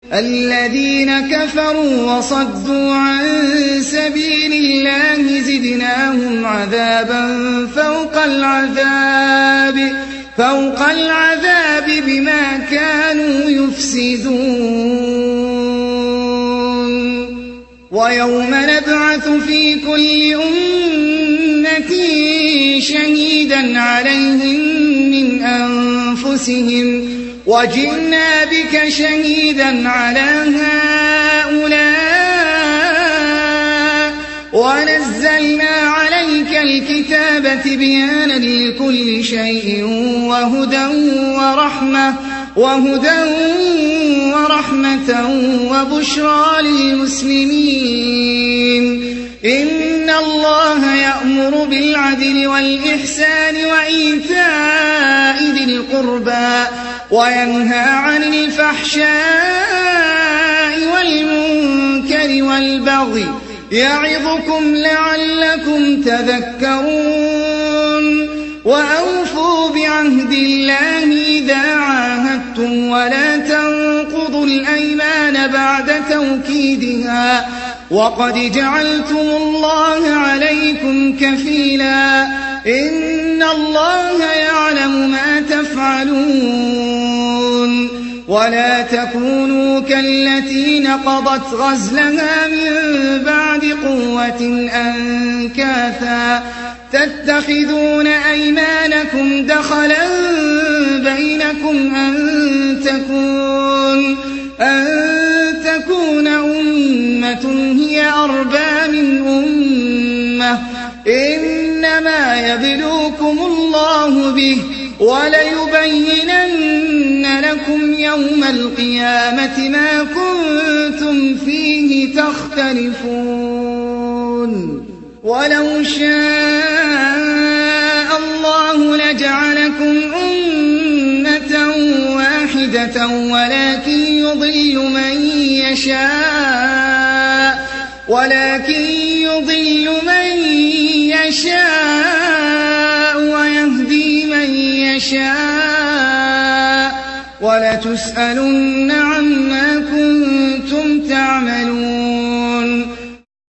الذين كفروا وصدوا عن سبيل الله زدناهم عذابا فوق العذاب بما كانوا يفسدون. ويوم نبعث في كل أمة شهيدا عليهم من أنفسهم وجئنا بك شهيدا على هؤلاء ونزلنا عليك الكتاب تبيانا لكل شيء وهدى ورحمة وبشرى للمسلمين. إن الله يأمر بالعدل والإحسان وإيتاء ذي القربى وينهى عن الفحشاء والمنكر والبغي يعظكم لعلكم تذكرون. وأوفوا بعهد الله إذا عاهدتم ولا تنقضوا الأيمان بعد توكيدها وقد جعلتم الله عليكم كفيلا. إن الله يعلم ما تفعلون. ولا تكونوا كالتي نقضت غزلها من بعد قوة أنكاثا تتخذون أيمانكم دخلا بينكم أن تكون أمة هي أربى من أمة إنما يبلوكم الله به وليبينن لكم يوم القيامة ما كنتم فيه تختلفون. ولو شاء الله لجعلكم أمة واحدة ولكن يضل من يشاء ويهدي من يشاء ولتسألن عما كنتم تعملون.